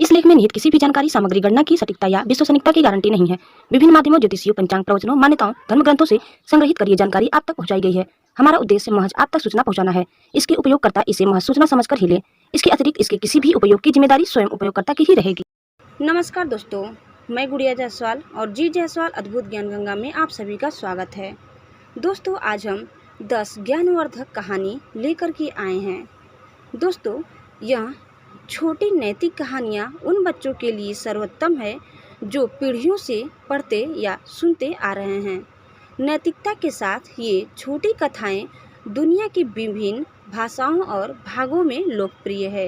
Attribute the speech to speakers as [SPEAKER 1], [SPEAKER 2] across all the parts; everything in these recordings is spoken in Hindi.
[SPEAKER 1] इस लेख में निहित किसी भी जानकारी, सामग्री, गणना की सटीकता या विश्वसनीयता की गारंटी नहीं है। विभिन्न माध्यमों, ज्योतिषियों, पंचांग, प्रवचनों, मान्यताओं, धर्म ग्रंथों से संग्रहित कर ये जानकारी आप तक पहुंचाई गई है। हमारा उद्देश्य महज आप तक सूचना पहुंचाना है। इसके उपयोगकर्ता इसे महज सूचना समझकर ही ले। इसके अतिरिक्त इसके किसी भी उपयोग की जिम्मेदारी स्वयं उपयोगकर्ता की ही रहेगी।
[SPEAKER 2] नमस्कार दोस्तों, मैं गुड़िया जायसवाल और जी जायसवाल अद्भुत ज्ञान गंगा में आप सभी का स्वागत है। दोस्तों, आज हम 10 ज्ञानवर्धक कहानी लेकर के आए हैं। दोस्तों, यह छोटी नैतिक कहानियाँ उन बच्चों के लिए सर्वोत्तम है जो पीढ़ियों से पढ़ते या सुनते आ रहे हैं। नैतिकता के साथ ये छोटी कथाएं दुनिया की विभिन्न भाषाओं और भागों में लोकप्रिय है।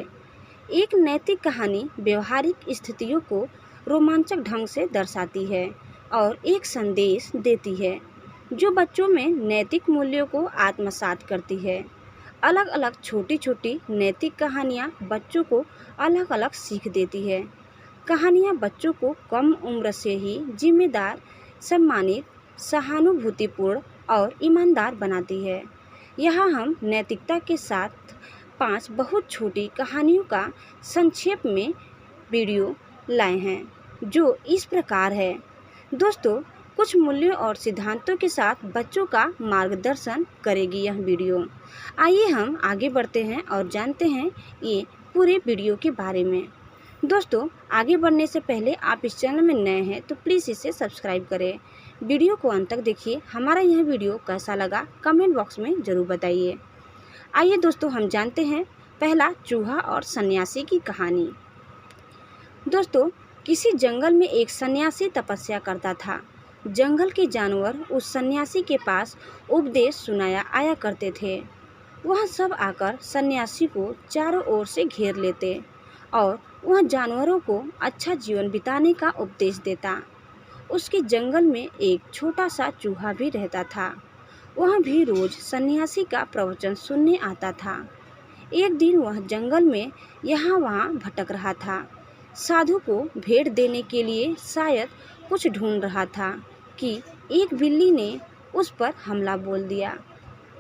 [SPEAKER 2] एक नैतिक कहानी व्यवहारिक स्थितियों को रोमांचक ढंग से दर्शाती है और एक संदेश देती है जो बच्चों में नैतिक मूल्यों को आत्मसात करती है। अलग अलग छोटी छोटी नैतिक कहानियाँ बच्चों को अलग अलग सीख देती है। कहानियाँ बच्चों को कम उम्र से ही जिम्मेदार, सम्मानित, सहानुभूतिपूर्ण और ईमानदार बनाती है। यहाँ हम नैतिकता के साथ 5 बहुत छोटी कहानियों का संक्षेप में वीडियो लाए हैं जो इस प्रकार है। दोस्तों, कुछ मूल्यों और सिद्धांतों के साथ बच्चों का मार्गदर्शन करेगी यह वीडियो। आइए हम आगे बढ़ते हैं और जानते हैं ये पूरे वीडियो के बारे में। दोस्तों, आगे बढ़ने से पहले आप इस चैनल में नए हैं तो प्लीज़ इसे सब्सक्राइब करें। वीडियो को अंत तक देखिए। हमारा यह वीडियो कैसा लगा कमेंट बॉक्स में ज़रूर बताइए। आइए दोस्तों, हम जानते हैं पहला, चूहा और सन्यासी की कहानी। दोस्तों, किसी जंगल में एक सन्यासी तपस्या करता था। जंगल के जानवर उस सन्यासी के पास उपदेश सुनाया आया करते थे। वह सब आकर सन्यासी को चारों ओर से घेर लेते और वह जानवरों को अच्छा जीवन बिताने का उपदेश देता। उसके जंगल में एक छोटा सा चूहा भी रहता था। वह भी रोज सन्यासी का प्रवचन सुनने आता था। एक दिन वह जंगल में यहाँ वहाँ भटक रहा था। साधु को भेंट देने के लिए शायद कुछ ढूंढ रहा था कि एक बिल्ली ने उस पर हमला बोल दिया।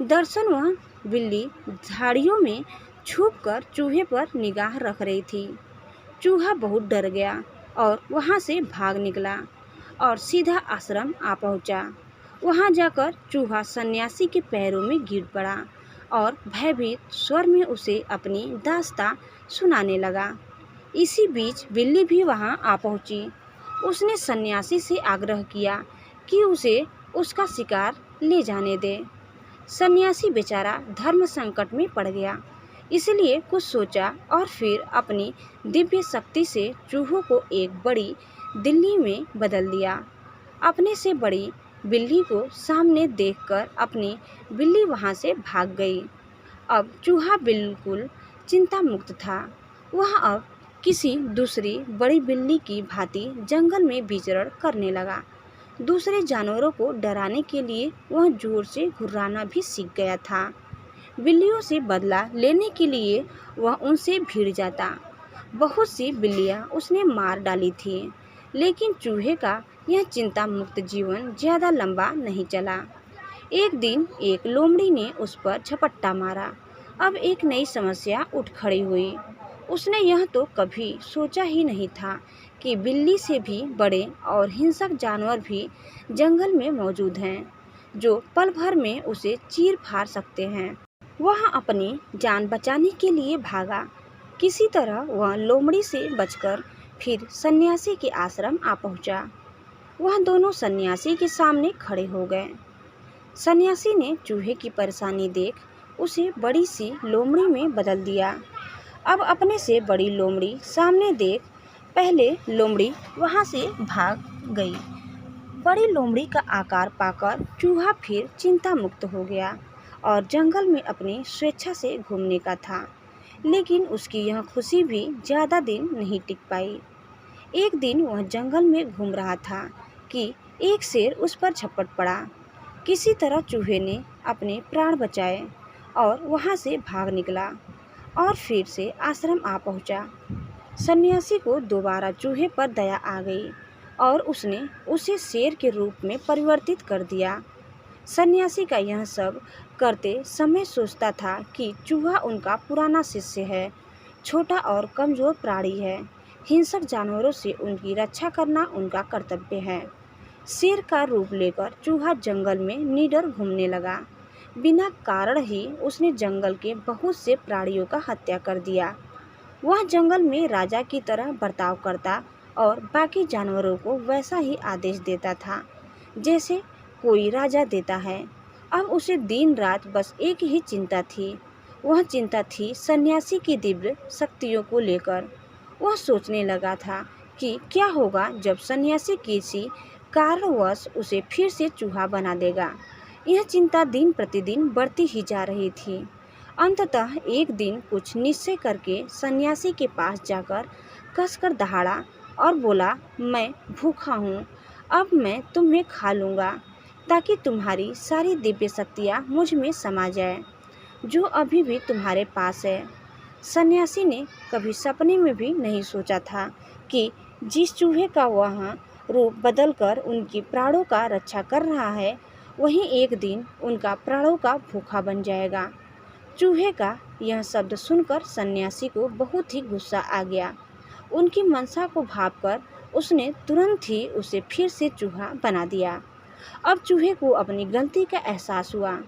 [SPEAKER 2] दरअसल वह बिल्ली झाड़ियों में छुपकर चूहे पर निगाह रख रही थी। चूहा बहुत डर गया और वहाँ से भाग निकला और सीधा आश्रम आ पहुँचा। वहाँ जाकर चूहा सन्यासी के पैरों में गिर पड़ा और भयभीत स्वर में उसे अपनी दास्तां सुनाने लगा। इसी बीच बिल्ली भी वहाँ आ पहुँची। उसने सन्यासी से आग्रह किया कि उसे उसका शिकार ले जाने दे। सन्यासी बेचारा धर्म संकट में पड़ गया, इसलिए कुछ सोचा और फिर अपनी दिव्य शक्ति से चूहों को एक बड़ी दिल्ली में बदल दिया। अपने से बड़ी बिल्ली को सामने देखकर अपनी बिल्ली वहाँ से भाग गई। अब चूहा बिल्कुल चिंता मुक्त था। वह अब किसी दूसरी बड़ी बिल्ली की भांति जंगल में विचरण करने लगा। दूसरे जानवरों को डराने के लिए वह जोर से घुर्राना भी सीख गया था। बिल्लियों से बदला लेने के लिए वह उनसे भिड़ जाता। बहुत सी बिल्लियाँ उसने मार डाली थी, लेकिन चूहे का यह चिंता मुक्त जीवन ज़्यादा लंबा नहीं चला। एक दिन एक लोमड़ी ने उस पर झपट्टा मारा। अब एक नई समस्या उठ खड़ी हुई। उसने यह तो कभी सोचा ही नहीं था कि बिल्ली से भी बड़े और हिंसक जानवर भी जंगल में मौजूद हैं, जो पल भर में उसे चीर फाड़ सकते हैं। वह अपनी जान बचाने के लिए भागा। किसी तरह वह लोमड़ी से बचकर फिर सन्यासी के आश्रम आ पहुंचा। वह दोनों सन्यासी के सामने खड़े हो गए। सन्यासी ने चूहे की परेशानी देख उसे बड़ी सी लोमड़ी में बदल दिया। अब अपने से बड़ी लोमड़ी सामने देख पहले लोमड़ी वहां से भाग गई। बड़ी लोमड़ी का आकार पाकर चूहा फिर चिंता मुक्त हो गया और जंगल में अपनी स्वेच्छा से घूमने का था। लेकिन उसकी यह खुशी भी ज़्यादा दिन नहीं टिक पाई। एक दिन वह जंगल में घूम रहा था कि एक शेर उस पर झपट पड़ा। किसी तरह चूहे ने अपने प्राण बचाए और वहाँ से भाग निकला और फिर से आश्रम आ पहुँचा। सन्यासी को दोबारा चूहे पर दया आ गई और उसने उसे शेर के रूप में परिवर्तित कर दिया। सन्यासी का यह सब करते समय सोचता था कि चूहा उनका पुराना शिष्य है, छोटा और कमज़ोर प्राणी है, हिंसक जानवरों से उनकी रक्षा करना उनका कर्तव्य है। शेर का रूप लेकर चूहा जंगल में निडर घूमने लगा। बिना कारण ही उसने जंगल के बहुत से प्राणियों का हत्या कर दिया। वह जंगल में राजा की तरह बर्ताव करता और बाकी जानवरों को वैसा ही आदेश देता था जैसे कोई राजा देता है। अब उसे दिन रात बस एक ही चिंता थी। वह चिंता थी सन्यासी की दिव्य शक्तियों को लेकर। वह सोचने लगा था कि क्या होगा जब सन्यासी किसी कारणवश उसे फिर से चूहा बना देगा। यह चिंता दिन प्रतिदिन बढ़ती ही जा रही थी। अंततः एक दिन कुछ निश्चय करके सन्यासी के पास जाकर कसकर दहाड़ा और बोला, मैं भूखा हूँ, अब मैं तुम्हें खा लूँगा ताकि तुम्हारी सारी दिव्य शक्तियाँ मुझ में समा जाए जो अभी भी तुम्हारे पास है। सन्यासी ने कभी सपने में भी नहीं सोचा था कि जिस चूहे का वह रूप बदलकर उनकी प्राणों का रक्षा कर रहा है वही एक दिन उनका प्राणों का भूखा बन जाएगा। चूहे का यह शब्द सुनकर सन्यासी को बहुत ही गुस्सा आ गया। उनकी मनसा को भांपकर उसने तुरंत ही उसे फिर से चूहा बना दिया। अब चूहे को अपनी गलती का एहसास हुआ।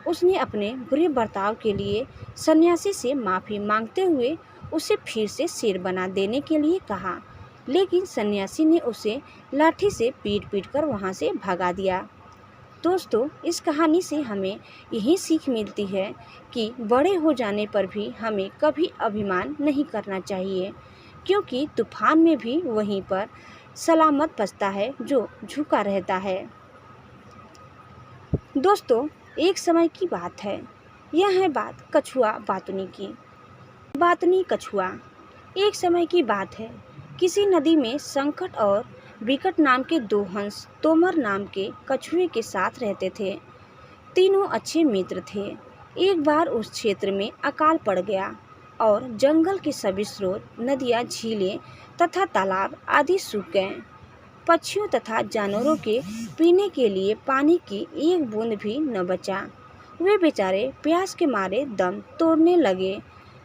[SPEAKER 2] उसने अपने बुरे बर्ताव के लिए सन्यासी से माफ़ी मांगते हुए उसे फिर से शेर बना देने के लिए कहा, लेकिन सन्यासी ने उसे लाठी से पीट कर वहाँ से भगा दिया। दोस्तों, इस कहानी से हमें यही सीख मिलती है कि बड़े हो जाने पर भी हमें कभी अभिमान नहीं करना चाहिए, क्योंकि तूफान में भी वहीं पर सलामत बचता है जो झुका रहता है। दोस्तों, एक समय की बात है। यह है बात कछुआ बातुनी की। बातुनी कछुआ। एक समय की बात है। किसी नदी में संकट और विकट नाम के दो हंस तोमर नाम के कछुए के साथ रहते थे। तीनों अच्छे मित्र थे। एक बार उस क्षेत्र में अकाल पड़ गया और जंगल के सभी स्रोत, नदियाँ, झीलें तथा तालाब आदि सूख गए। पक्षियों तथा जानवरों के पीने के लिए पानी की एक बूंद भी न बचा। वे बेचारे प्यास के मारे दम तोड़ने लगे।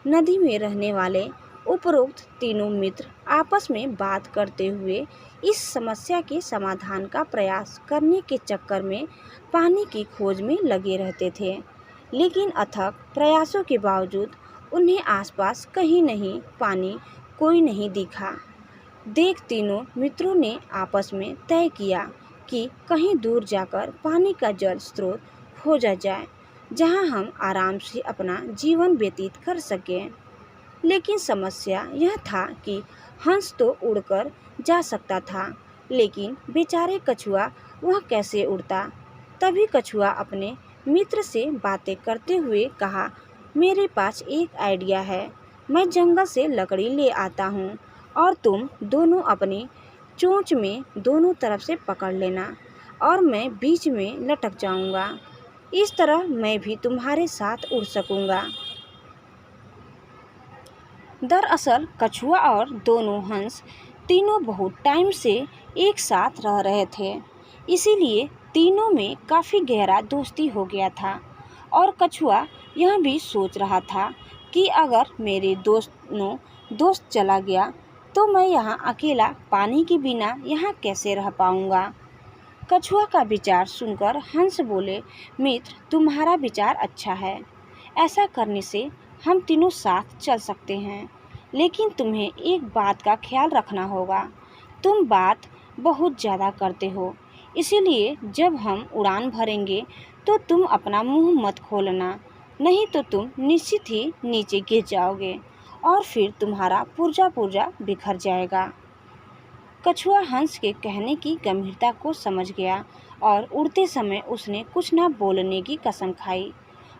[SPEAKER 2] नदी में रहने वाले उपरोक्त तीनों मित्र आपस में बात करते हुए इस समस्या के समाधान का प्रयास करने के चक्कर में पानी की खोज में लगे रहते थे, लेकिन अथक प्रयासों के बावजूद उन्हें आसपास कहीं नहीं पानी कोई नहीं दिखा। देख तीनों मित्रों ने आपस में तय किया कि कहीं दूर जाकर पानी का जल स्रोत खोजा जाए जहां हम आराम से अपना जीवन व्यतीत कर सकें। लेकिन समस्या यह था कि हंस तो उड़कर जा सकता था, लेकिन बेचारे कछुआ वह कैसे उड़ता। तभी कछुआ अपने मित्र से बातें करते हुए कहा, मेरे पास एक आइडिया है। मैं जंगल से लकड़ी ले आता हूँ और तुम दोनों अपनी चोंच में दोनों तरफ से पकड़ लेना और मैं बीच में लटक जाऊँगा। इस तरह मैं भी तुम्हारे साथ उड़ सकूँगा। दरअसल कछुआ और दोनों हंस तीनों बहुत टाइम से एक साथ रह रहे थे, इसीलिए तीनों में काफ़ी गहरा दोस्ती हो गया था। और कछुआ यह भी सोच रहा था कि अगर मेरे दोस्त चला गया तो मैं यहाँ अकेला पानी के बिना यहाँ कैसे रह पाऊँगा। कछुआ का विचार सुनकर हंस बोले, मित्र, तुम्हारा विचार अच्छा है। ऐसा करने से हम तीनों साथ चल सकते हैं, लेकिन तुम्हें एक बात का ख्याल रखना होगा। तुम बात बहुत ज़्यादा करते हो, इसीलिए जब हम उड़ान भरेंगे तो तुम अपना मुंह मत खोलना, नहीं तो तुम निश्चित ही नीचे गिर जाओगे और फिर तुम्हारा पुर्जा बिखर जाएगा। कछुआ हंस के कहने की गंभीरता को समझ गया और उड़ते समय उसने कुछ न बोलने की कसम खाई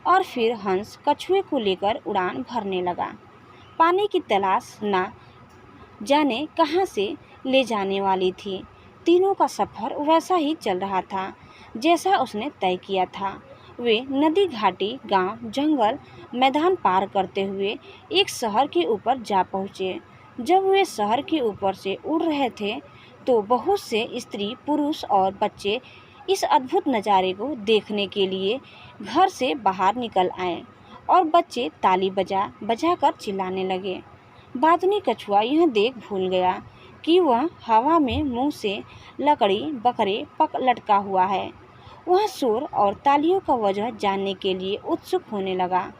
[SPEAKER 2] और फिर हंस कछुए को लेकर उड़ान भरने लगा। पानी की तलाश न जाने कहां से ले जाने वाली थी। तीनों का सफ़र वैसा ही चल रहा था जैसा उसने तय किया था। वे नदी, घाटी, गांव, जंगल, मैदान पार करते हुए एक शहर के ऊपर जा पहुँचे। जब वे शहर के ऊपर से उड़ रहे थे तो बहुत से स्त्री, पुरुष और बच्चे इस अद्भुत नज़ारे को देखने के लिए घर से बाहर निकल आए और बच्चे ताली बजा कर चिल्लाने लगे। बातनी कछुआ यह देख भूल गया कि वह हवा में मुंह से लकड़ी बकरे पक लटका हुआ है। वह शोर और तालियों का वजह जानने के लिए उत्सुक होने लगा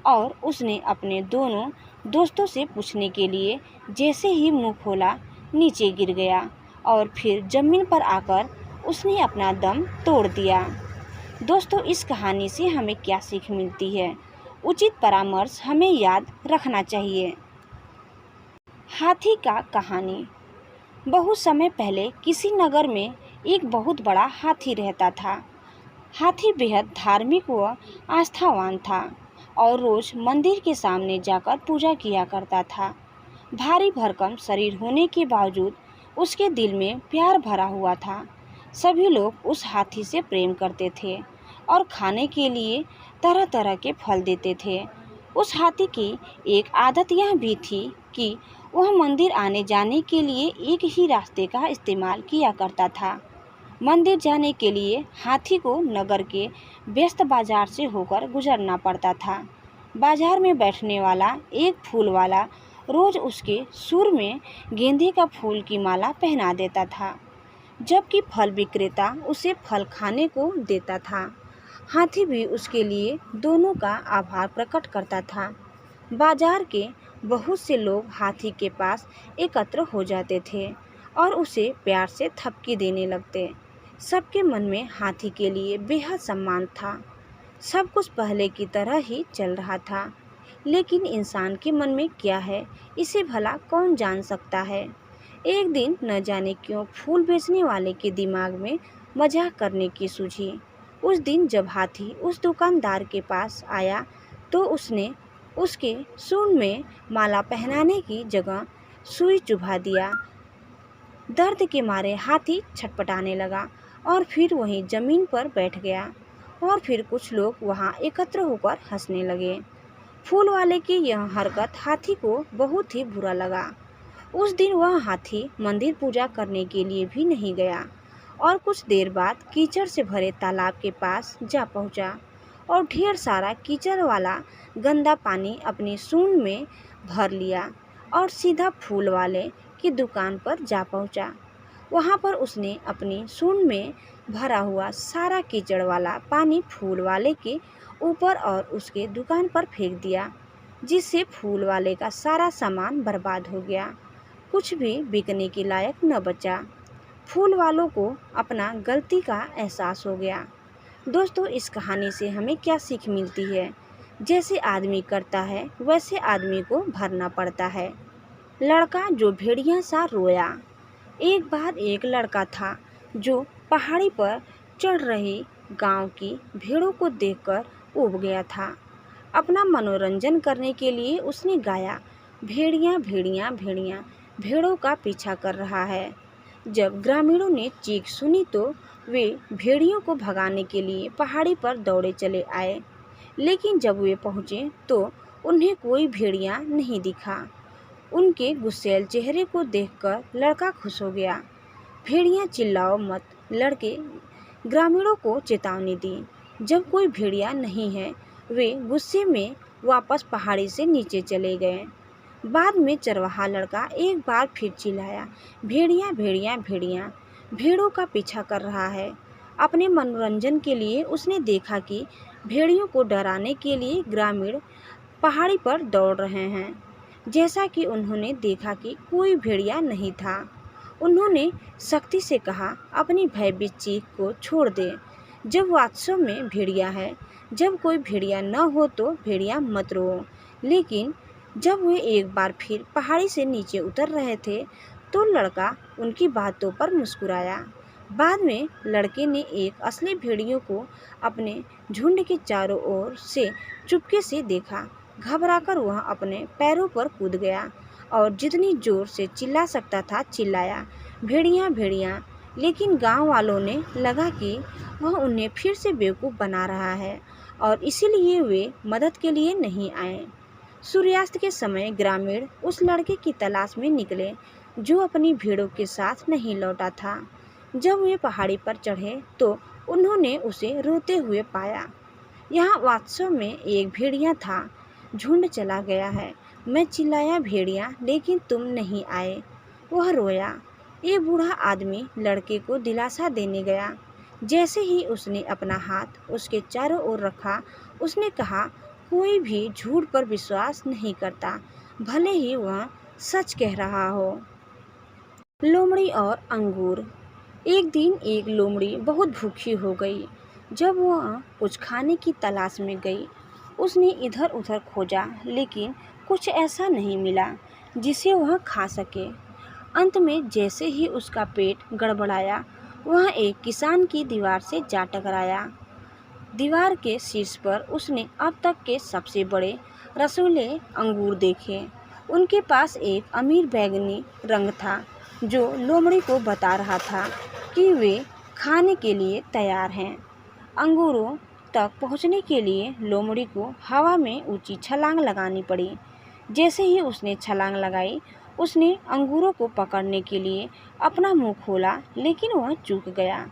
[SPEAKER 2] और उसने अपने दोनों दोस्तों से पूछने के लिए जैसे ही मुंह खोला नीचे गिर गया और फिर जमीन पर आकर उसने अपना दम तोड़ दिया। दोस्तों, इस कहानी से हमें क्या सीख मिलती है? उचित परामर्श हमें याद रखना चाहिए। हाथी का कहानी। बहुत समय पहले किसी नगर में एक बहुत बड़ा हाथी रहता था। हाथी बेहद धार्मिक व आस्थावान था और रोज मंदिर के सामने जाकर पूजा किया करता था। भारी भरकम शरीर होने के बावजूद उसके दिल में प्यार भरा हुआ था। सभी लोग उस हाथी से प्रेम करते थे और खाने के लिए तरह तरह के फल देते थे। उस हाथी की एक आदत यह भी थी कि वह मंदिर आने जाने के लिए एक ही रास्ते का इस्तेमाल किया करता था। मंदिर जाने के लिए हाथी को नगर के व्यस्त बाजार से होकर गुजरना पड़ता था। बाजार में बैठने वाला एक फूल वाला रोज उसके सुर में गेंदे का फूल की माला पहना देता था, जबकि फल विक्रेता उसे फल खाने को देता था। हाथी भी उसके लिए दोनों का आभार प्रकट करता था। बाजार के बहुत से लोग हाथी के पास एकत्र हो जाते थे और उसे प्यार से थपकी देने लगते। सबके मन में हाथी के लिए बेहद सम्मान था। सब कुछ पहले की तरह ही चल रहा था, लेकिन इंसान के मन में क्या है इसे भला कौन जान सकता है। एक दिन न जाने क्यों फूल बेचने वाले के दिमाग में मजाक करने की सूझी। उस दिन जब हाथी उस दुकानदार के पास आया तो उसने उसके सूंड में माला पहनाने की जगह सुई चुभा दिया। दर्द के मारे हाथी छटपटाने लगा और फिर वहीं जमीन पर बैठ गया और फिर कुछ लोग वहां एकत्र होकर हंसने लगे। फूल वाले की यह हरकत हाथी को बहुत ही बुरा लगा। उस दिन वह हाथी मंदिर पूजा करने के लिए भी नहीं गया और कुछ देर बाद कीचड़ से भरे तालाब के पास जा पहुंचा और ढेर सारा कीचड़ वाला गंदा पानी अपनी सूंड में भर लिया और सीधा फूल वाले की दुकान पर जा पहुंचा। वहां पर उसने अपनी सूंड में भरा हुआ सारा कीचड़ वाला पानी फूल वाले के ऊपर और उसके दुकान पर फेंक दिया, जिससे फूल वाले का सारा सामान बर्बाद हो गया। कुछ भी बिकने के लायक न बचा। फूल वालों को अपना गलती का एहसास हो गया। दोस्तों, इस कहानी से हमें क्या सीख मिलती है? जैसे आदमी करता है वैसे आदमी को भरना पड़ता है। लड़का जो भेड़िया सा रोया। एक बार एक लड़का था जो पहाड़ी पर चढ़ रही गांव की भेड़ों को देखकर ऊब गया था। अपना मनोरंजन करने के लिए उसने गाया, भेड़िया भेड़िया भेड़िया भेड़ों का पीछा कर रहा है। जब ग्रामीणों ने चीख सुनी तो वे भेड़ियों को भगाने के लिए पहाड़ी पर दौड़े चले आए, लेकिन जब वे पहुँचे तो उन्हें कोई भेड़िया नहीं दिखा। उनके गुस्सैल चेहरे को देखकर लड़का खुश हो गया। भेड़िया चिल्लाओ मत, लड़के ग्रामीणों को चेतावनी दी। जब कोई भेड़िया नहीं है वे गुस्से में वापस पहाड़ी से नीचे चले गए। बाद में चरवाहा लड़का एक बार फिर चिल्लाया, भेड़िया भेड़िया भेड़िया भेड़ों का पीछा कर रहा है। अपने मनोरंजन के लिए उसने देखा कि भेड़ियों को डराने के लिए ग्रामीण पहाड़ी पर दौड़ रहे हैं। जैसा कि उन्होंने देखा कि कोई भेड़िया नहीं था, उन्होंने सख्ती से कहा, अपनी भयभीत चीख को छोड़ दे। जब वास्तव में भेड़िया है, जब कोई भेड़िया न हो तो भेड़िया मत रो। लेकिन जब वे एक बार फिर पहाड़ी से नीचे उतर रहे थे तो लड़का उनकी बातों पर मुस्कुराया। बाद में लड़के ने एक असली भेड़ियों को अपने झुंड के चारों ओर से चुपके से देखा। घबराकर वह अपने पैरों पर कूद गया और जितनी जोर से चिल्ला सकता था चिल्लाया, भेड़िया भेड़िया। लेकिन गांव वालों ने लगा कि वह उन्हें फिर से बेवकूफ़ बना रहा है और इसीलिए वे मदद के लिए नहीं आए। सूर्यास्त के समय ग्रामीण उस लड़के की तलाश में निकले जो अपनी भेड़ों के साथ नहीं लौटा था। जब वे पहाड़ी पर चढ़े तो उन्होंने उसे रोते हुए पाया। यहाँ वास्तव में एक भेड़िया था। झुंड चला गया है, मैं चिल्लाया भेड़िया, लेकिन तुम नहीं आए। वह रोया। एक बूढ़ा आदमी लड़के को दिलासा देने गया। जैसे ही उसने अपना हाथ उसके चारों ओर रखा, उसने कहा, कोई भी झूठ पर विश्वास नहीं करता, भले ही वह सच कह रहा हो। लोमड़ी और अंगूर। एक दिन एक लोमड़ी बहुत भूखी हो गई। जब वह कुछ खाने की तलाश में गई, उसने इधर उधर खोजा, लेकिन कुछ ऐसा नहीं मिला जिसे वह खा सके। अंत में जैसे ही उसका पेट गड़बड़ाया, वह एक किसान की दीवार से जा टकराया। दीवार के शीर्ष पर उसने अब तक के सबसे बड़े रसीले अंगूर देखे। उनके पास एक अमीर बैंगनी रंग था, जो लोमड़ी को बता रहा था कि वे खाने के लिए तैयार हैं। अंगूरों तक पहुंचने के लिए लोमड़ी को हवा में ऊंची छलांग लगानी पड़ी। जैसे ही उसने छलांग लगाई, उसने अंगूरों को पकड़ने के लिए अपना मुंह खोला, लेकिन वह चूक गया।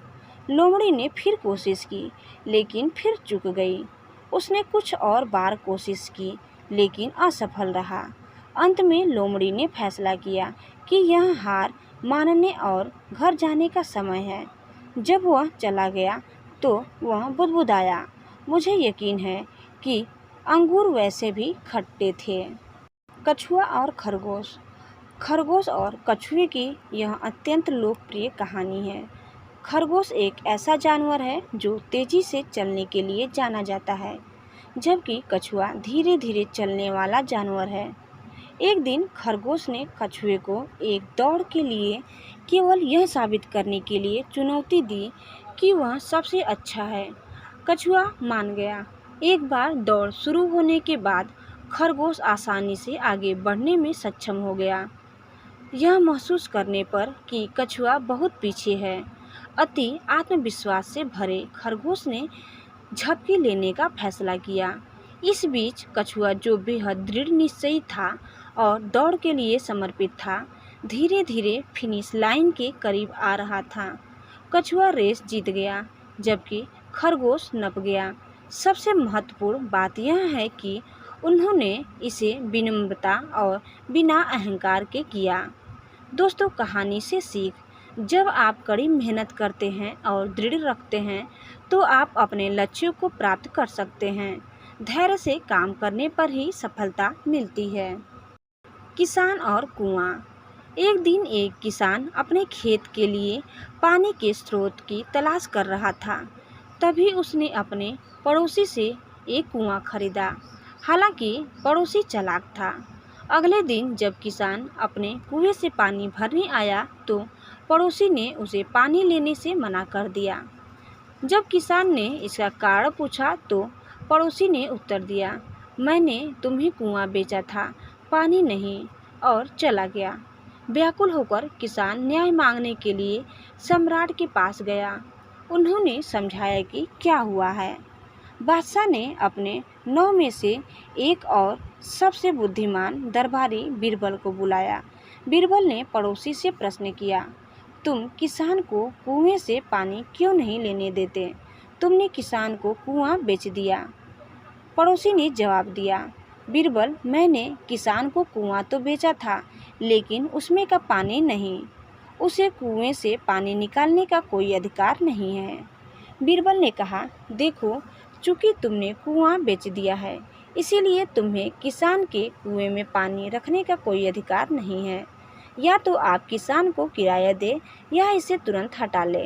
[SPEAKER 2] लोमड़ी ने फिर कोशिश की, लेकिन फिर चूक गई। उसने कुछ और बार कोशिश की, लेकिन असफल रहा। अंत में लोमड़ी ने फैसला किया कि यह हार मानने और घर जाने का समय है। जब वह चला गया तो वह बुदबुदाया, मुझे यकीन है कि अंगूर वैसे भी खट्टे थे। कछुआ और खरगोश। खरगोश और कछुए की यह अत्यंत लोकप्रिय कहानी है। खरगोश एक ऐसा जानवर है जो तेजी से चलने के लिए जाना जाता है, जबकि कछुआ धीरे धीरे चलने वाला जानवर है। एक दिन खरगोश ने कछुए को एक दौड़ के लिए केवल यह साबित करने के लिए चुनौती दी कि वह सबसे अच्छा है। कछुआ मान गया। एक बार दौड़ शुरू होने के बाद खरगोश आसानी से आगे बढ़ने में सक्षम हो गया। यह महसूस करने पर कि कछुआ बहुत पीछे है, अति आत्मविश्वास से भरे खरगोश ने झपकी लेने का फैसला किया। इस बीच कछुआ, जो बेहद दृढ़ निश्चयी था और दौड़ के लिए समर्पित था, धीरे धीरे फिनिश लाइन के करीब आ रहा था। कछुआ रेस जीत गया, जबकि खरगोश नप गया। सबसे महत्वपूर्ण बात यह है कि उन्होंने इसे विनम्रता और बिना अहंकार के किया। दोस्तों, कहानी से सीख। जब आप कड़ी मेहनत करते हैं और दृढ़ रखते हैं, तो आप अपने लक्ष्यों को प्राप्त कर सकते हैं। धैर्य से काम करने पर ही सफलता मिलती है। किसान और कुआं। एक दिन एक किसान अपने खेत के लिए पानी के स्रोत की तलाश कर रहा था। तभी उसने अपने पड़ोसी से एक कुआं खरीदा। हालांकि पड़ोसी चालाक था। अगले दिन जब किसान अपने कुएं से पानी भरने आया, तो पड़ोसी ने उसे पानी लेने से मना कर दिया। जब किसान ने इसका कारण पूछा, तो पड़ोसी ने उत्तर दिया, मैंने तुम्हें कुआं बेचा था, पानी नहीं, और चला गया। व्याकुल होकर किसान न्याय मांगने के लिए सम्राट के पास गया। उन्होंने समझाया कि क्या हुआ है। बादशाह ने अपने 9 में से एक और सबसे बुद्धिमान दरबारी बीरबल को बुलाया। बीरबल ने पड़ोसी से प्रश्न किया, तुम किसान को कुएं से पानी क्यों नहीं लेने देते? तुमने किसान को कुआं बेच दिया। पड़ोसी ने जवाब दिया, बीरबल, मैंने किसान को कुआं तो बेचा था, लेकिन उसमें का पानी नहीं। उसे कुएं से पानी निकालने का कोई अधिकार नहीं है। बीरबल ने कहा, देखो, चूंकि तुमने कुआं बेच दिया है, इसीलिए तुम्हें किसान के कुएं में पानी रखने का कोई अधिकार नहीं है। या तो आप किसान को किराया दे या इसे तुरंत हटा ले।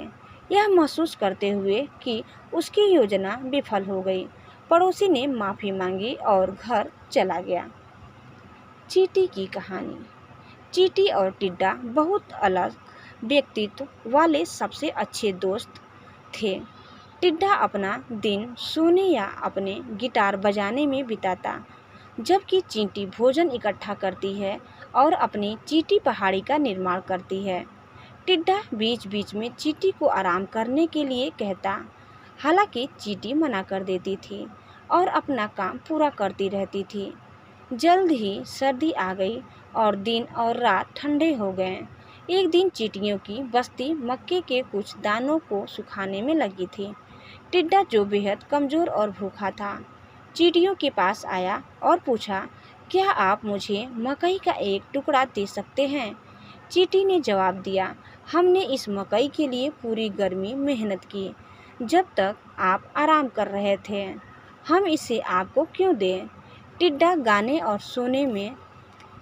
[SPEAKER 2] यह महसूस करते हुए कि उसकी योजना विफल हो गई, पड़ोसी ने माफ़ी मांगी और घर चला गया। चींटी की कहानी। चींटी और टिड्डा बहुत अलग व्यक्तित्व वाले सबसे अच्छे दोस्त थे। टिड्डा अपना दिन सोने या अपने गिटार बजाने में बिताता, जबकि चींटी भोजन इकट्ठा करती है और अपनी चींटी पहाड़ी का निर्माण करती है। टिड्डा बीच बीच में चींटी को आराम करने के लिए कहता, हालांकि चींटी मना कर देती थी और अपना काम पूरा करती रहती थी। जल्द ही सर्दी आ गई और दिन और रात ठंडे हो गए। एक दिन चींटियों की बस्ती मक्के के कुछ दानों को सुखाने में लगी थी। टिड्डा, जो बेहद कमज़ोर और भूखा था, चींटियों के पास आया और पूछा, क्या आप मुझे मकई का एक टुकड़ा दे सकते हैं? चींटी ने जवाब दिया, हमने इस मकई के लिए पूरी गर्मी मेहनत की, जब तक आप आराम कर रहे थे। हम इसे आपको क्यों दें? टिड्डा गाने और सोने में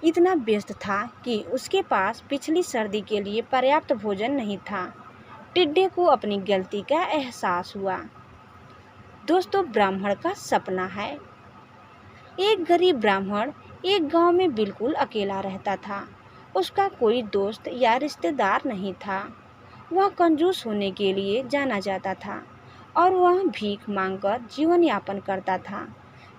[SPEAKER 2] इतना व्यस्त था कि उसके पास पिछली सर्दी के लिए पर्याप्त भोजन नहीं था। टिड्डे को अपनी गलती का एहसास हुआ। दोस्तों, ब्राह्मण का सपना है। एक गरीब ब्राह्मण एक गांव में बिल्कुल अकेला रहता था। उसका कोई दोस्त या रिश्तेदार नहीं था। वह कंजूस होने के लिए जाना जाता था और वह भीख मांगकर जीवन यापन करता था।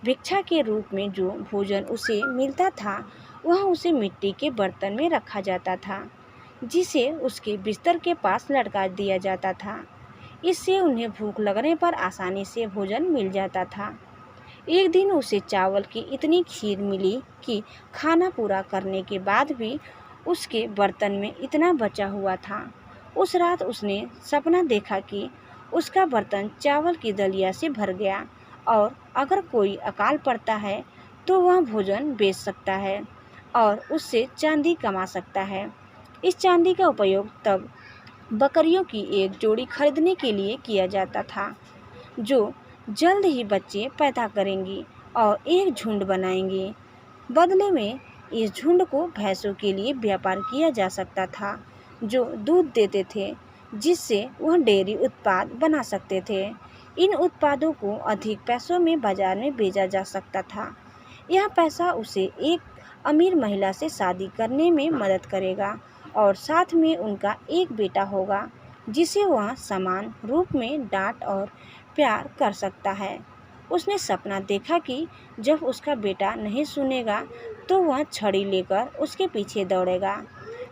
[SPEAKER 2] भिक्षा के रूप में जो भोजन उसे मिलता था, वह उसे मिट्टी के बर्तन में रखा जाता था, जिसे उसके बिस्तर के पास लटका दिया जाता था। इससे उन्हें भूख लगने पर आसानी से भोजन मिल जाता था। एक दिन उसे चावल की इतनी खीर मिली कि खाना पूरा करने के बाद भी उसके बर्तन में इतना बचा हुआ था। उस रात उसने सपना देखा कि उसका बर्तन चावल की दलिया से भर गया और अगर कोई अकाल पड़ता है तो वह भोजन बेच सकता है और उससे चांदी कमा सकता है। इस चांदी का उपयोग तब बकरियों की एक जोड़ी खरीदने के लिए किया जाता था, जो जल्द ही बच्चे पैदा करेंगी और एक झुंड बनाएंगी। बदले में इस झुंड को भैंसों के लिए व्यापार किया जा सकता था, जो दूध देते थे, जिससे वह डेयरी उत्पाद बना सकते थे। इन उत्पादों को अधिक पैसों में बाजार में बेचा जा सकता था। यह पैसा उसे एक अमीर महिला से शादी करने में मदद करेगा और साथ में उनका एक बेटा होगा, जिसे वह समान रूप में डांट और प्यार कर सकता है। उसने सपना देखा कि जब उसका बेटा नहीं सुनेगा तो वह छड़ी लेकर उसके पीछे दौड़ेगा।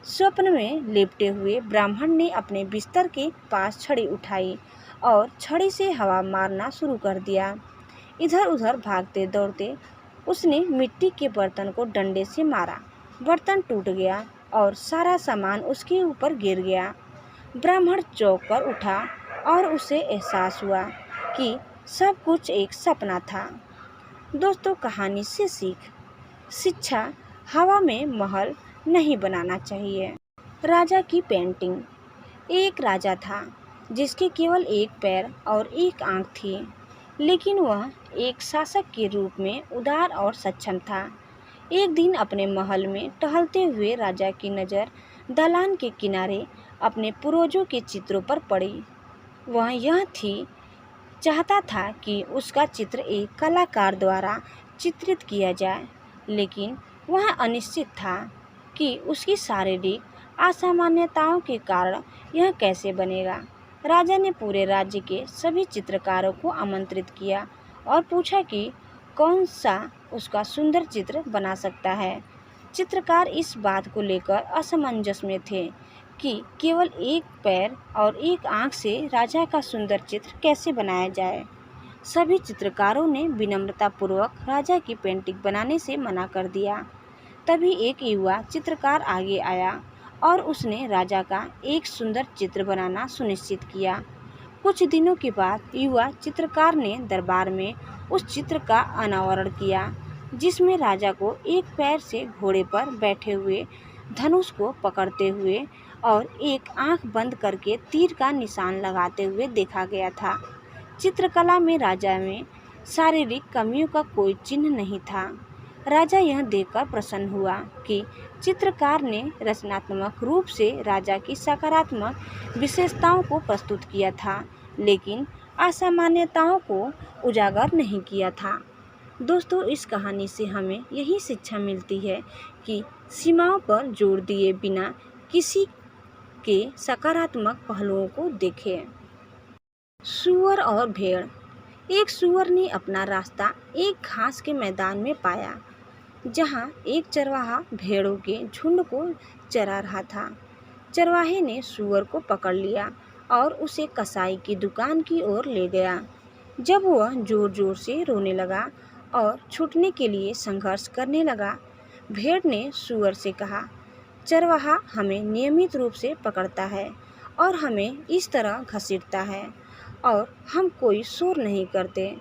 [SPEAKER 2] स्वप्न में लेपटे हुए ब्राह्मण ने अपने बिस्तर के पास छड़ी उठाई और छड़ी से हवा मारना शुरू कर दिया। इधर उधर भागते दौड़ते उसने मिट्टी के बर्तन को डंडे से मारा। बर्तन टूट गया और सारा सामान उसके ऊपर गिर गया। ब्राह्मण चौंक कर उठा और उसे एहसास हुआ कि सब कुछ एक सपना था। दोस्तों, कहानी से शिक्षा: हवा में महल नहीं बनाना चाहिए। राजा की पेंटिंग। एक राजा था जिसके केवल एक पैर और एक आंख थी, लेकिन वह एक शासक के रूप में उदार और सक्षम था। एक दिन अपने महल में टहलते हुए राजा की नज़र दालान के किनारे अपने पूर्वजों के चित्रों पर पड़ी। वह यह थी चाहता था कि उसका चित्र एक कलाकार द्वारा चित्रित किया जाए, लेकिन वह अनिश्चित था कि उसकी शारीरिक असामान्यताओं के कारण यह कैसे बनेगा। राजा ने पूरे राज्य के सभी चित्रकारों को आमंत्रित किया और पूछा कि कौन सा उसका सुंदर चित्र बना सकता है। चित्रकार इस बात को लेकर असमंजस में थे कि केवल एक पैर और एक आंख से राजा का सुंदर चित्र कैसे बनाया जाए। सभी चित्रकारों ने विनम्रतापूर्वक राजा की पेंटिंग बनाने से मना कर दिया। तभी एक युवा चित्रकार आगे आया और उसने राजा का एक सुंदर चित्र बनाना सुनिश्चित किया। कुछ दिनों के बाद युवा चित्रकार ने दरबार में उस चित्र का अनावरण किया, जिसमें राजा को एक पैर से घोड़े पर बैठे हुए, धनुष को पकड़ते हुए और एक आंख बंद करके तीर का निशान लगाते हुए देखा गया था। चित्रकला में राजा में शारीरिक कमियों का कोई चिन्ह नहीं था। राजा यह देखकर प्रसन्न हुआ कि चित्रकार ने रचनात्मक रूप से राजा की सकारात्मक विशेषताओं को प्रस्तुत किया था, लेकिन असामान्यताओं को उजागर नहीं किया था। दोस्तों, इस कहानी से हमें यही शिक्षा मिलती है कि सीमाओं पर जोर दिए बिना किसी के सकारात्मक पहलुओं को देखें। सूअर और भेड़। एक सूअर ने अपना रास्ता एक घास के मैदान में पाया, जहाँ एक चरवाहा भेड़ों के झुंड को चरा रहा था। चरवाहे ने सूअर को पकड़ लिया और उसे कसाई की दुकान की ओर ले गया। जब वह जोर जोर से रोने लगा और छूटने के लिए संघर्ष करने लगा, भेड़ ने सूअर से कहा, चरवाहा हमें नियमित रूप से पकड़ता है और हमें इस तरह घसीटता है और हम कोई शोर नहीं करते।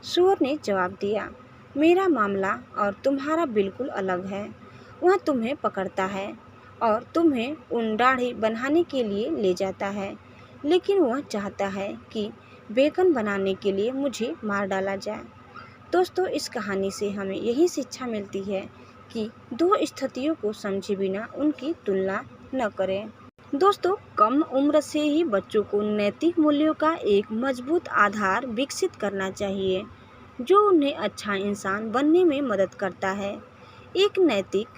[SPEAKER 2] सूअर ने जवाब दिया, मेरा मामला और तुम्हारा बिल्कुल अलग है। वह तुम्हें पकड़ता है और तुम्हें उन दाढ़ी बनाने के लिए ले जाता है, लेकिन वह चाहता है कि बेकन बनाने के लिए मुझे मार डाला जाए। दोस्तों, इस कहानी से हमें यही शिक्षा मिलती है कि दो स्थितियों को समझे बिना उनकी तुलना न करें। दोस्तों, कम उम्र से ही बच्चों को नैतिक मूल्यों का एक मजबूत आधार विकसित करना चाहिए, जो उन्हें अच्छा इंसान बनने में मदद करता है। एक नैतिक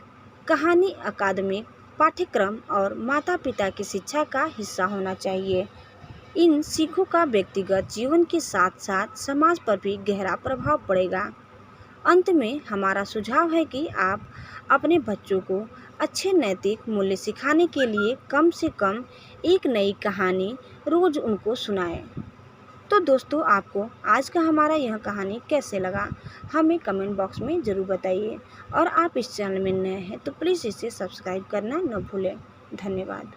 [SPEAKER 2] कहानी अकादमिक पाठ्यक्रम और माता-पिता की शिक्षा का हिस्सा होना चाहिए। इन सीखों का व्यक्तिगत जीवन के साथ साथ समाज पर भी गहरा प्रभाव पड़ेगा। अंत में हमारा सुझाव है कि आप अपने बच्चों को अच्छे नैतिक मूल्य सिखाने के लिए कम से कम एक नई कहानी रोज उनको सुनाएं। तो दोस्तों, आपको आज का हमारा यह कहानी कैसे लगा, हमें कमेंट बॉक्स में ज़रूर बताइए। और आप इस चैनल में नए हैं तो प्लीज़ इसे सब्सक्राइब करना न भूलें। धन्यवाद।